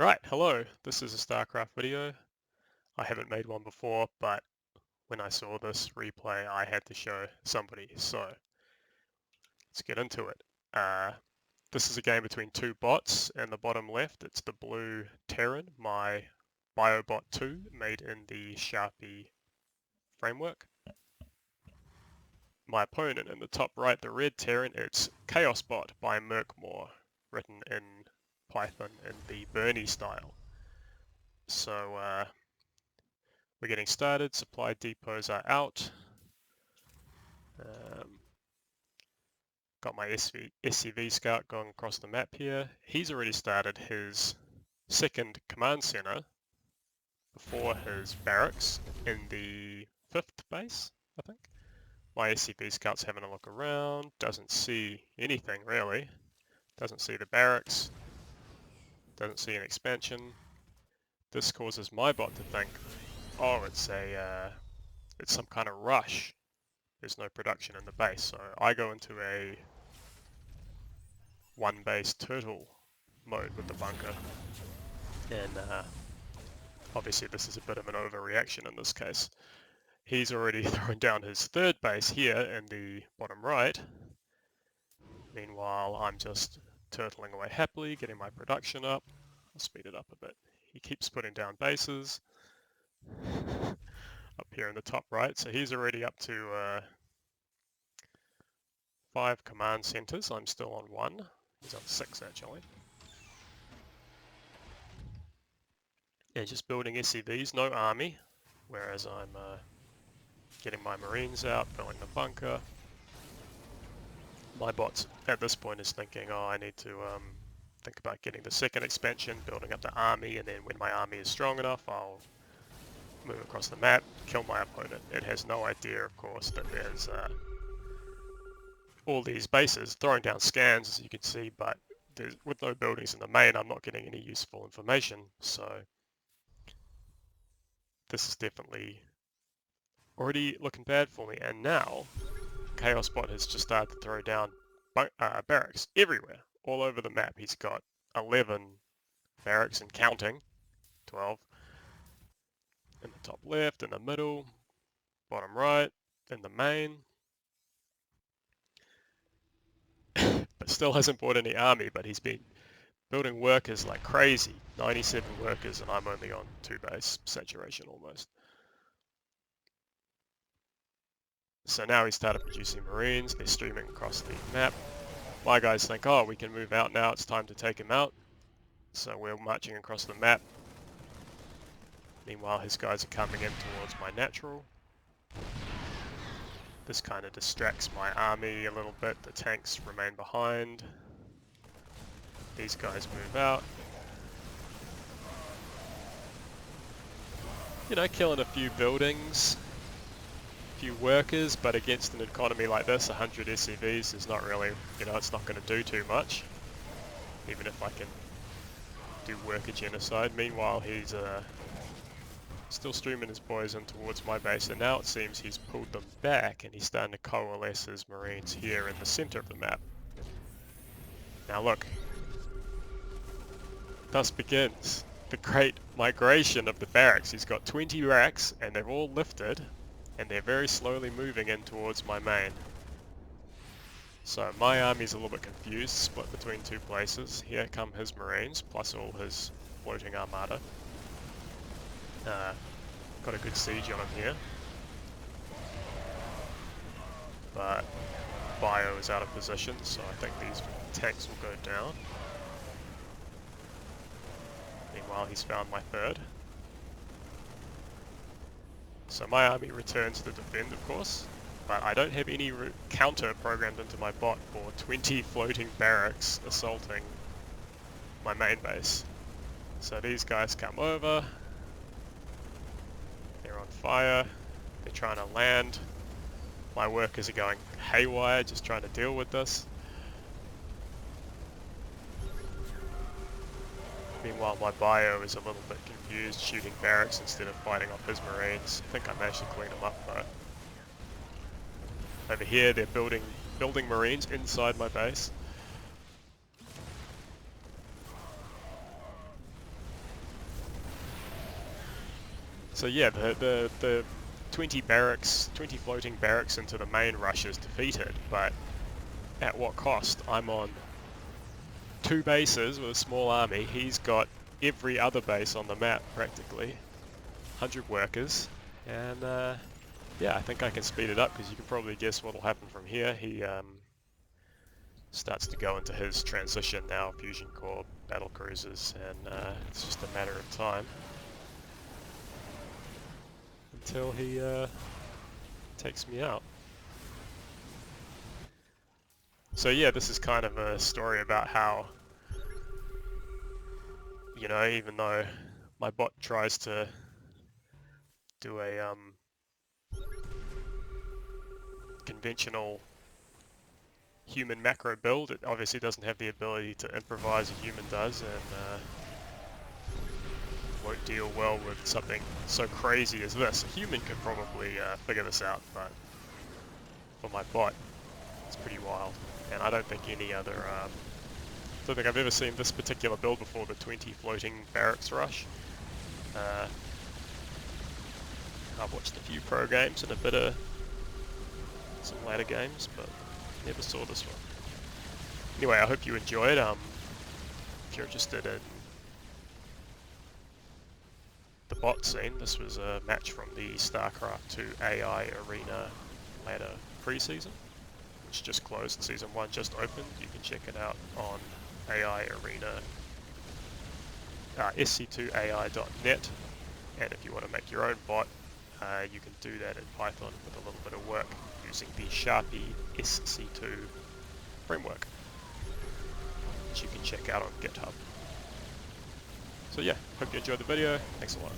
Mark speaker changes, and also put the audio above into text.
Speaker 1: Right, hello, this is a StarCraft video. I haven't made one before, but when I saw this replay, I had to show somebody, so let's get into it. This is a game between two bots. In the bottom left, it's the blue Terran, my Biobot2, made in the Sharpie framework. My opponent in the top right, the red Terran, it's Chaosbot by Merkmore, written in Python in the Bernie style. So we're getting started. Supply depots are out. Got my SCV scout going across the map here. He's already started his second command center before his barracks in the 5th base, I think. My SCV scout's having a look around, doesn't see anything really. Doesn't see the barracks, doesn't see an expansion. This causes my bot to think, oh, it's some kind of rush. There's no production in the base, so I go into a one base turtle mode with the bunker, and obviously this is a bit of an overreaction in this case. He's already thrown down his third base here in the bottom right. Meanwhile, I'm just turtling away happily, getting my production up. I'll speed it up a bit. He keeps putting down bases up here in the top right, so he's already up to 5 command centers. I'm still on 1. He's on 6 actually. Yeah, just building SCVs, no army, whereas I'm getting my marines out, filling the bunker. My bot at this point is thinking, oh, I need to think about getting the second expansion, building up the army, and then when my army is strong enough, I'll move across the map, kill my opponent. It has no idea, of course, that there's all these bases throwing down scans, as you can see, but with no buildings in the main, I'm not getting any useful information, so this is definitely already looking bad for me. And now Chaosbot has just started to throw down barracks everywhere, all over the map. He's got 11 barracks and counting, 12 in the top left, in the middle, bottom right, in the main. But still hasn't bought any army, but he's been building workers like crazy. 97 workers, and I'm only on 2 base, saturation almost. So now he started producing marines. They're streaming across the map. My guys think, oh, we can move out now. It's time to take him out. So we're marching across the map. Meanwhile, his guys are coming in towards my natural. This kind of distracts my army a little bit. The tanks remain behind. These guys move out. You know, killing a few buildings, a few workers, but against an economy like this, 100 SCVs is not really, you know, it's not going to do too much. Even if I can do worker genocide. Meanwhile, he's still streaming his boys in towards my base, and now it seems he's pulled them back and he's starting to coalesce his marines here in the center of the map. Now look, thus begins the great migration of the barracks. He's got 20 racks and they've all lifted and they're very slowly moving in towards my main. So my army's a little bit confused, split between 2 places. Here come his marines plus all his floating armada. Got a good siege on him here, but Bio is out of position, so I think these tanks will go down. Meanwhile, he's found my 3rd. So my army returns to defend, of course, but I don't have any counter programmed into my bot for 20 floating barracks assaulting my main base. So these guys come over. They're on fire. They're trying to land. My workers are going haywire, just trying to deal with this. Meanwhile, my bio is a little bit confused, shooting barracks instead of fighting off his marines. I think I managed to clean them up though. Over here, they're building marines inside my base. So yeah, the 20 barracks, 20 floating barracks into the main rush is defeated, but at what cost? I'm on 2 bases with a small army. He's got every other base on the map practically, 100 workers, and yeah, I think I can speed it up because you can probably guess what will happen from here. He starts to go into his transition now, fusion core, battle cruisers, and it's just a matter of time until he takes me out. So yeah, this is kind of a story about how, you know, even though my bot tries to do a conventional human macro build, it obviously doesn't have the ability to improvise a human does, and won't deal well with something so crazy as this. A human could probably figure this out, but for my bot, it's pretty wild. And I don't think any other, don't think I've ever seen this particular build before, the 20 floating barracks rush. I've watched a few pro games and a bit of some ladder games, but never saw this one. Anyway, I hope you enjoyed. If you're interested in the bot scene, this was a match from the StarCraft 2 AI Arena Pre-Season, which just closed. Season 1 just opened. You can check it out on AI Arena, SC2AI.net, and if you want to make your own bot, you can do that in Python with a little bit of work using the Sharpie SC2 framework, which you can check out on GitHub. So yeah, hope you enjoyed the video. Thanks a lot.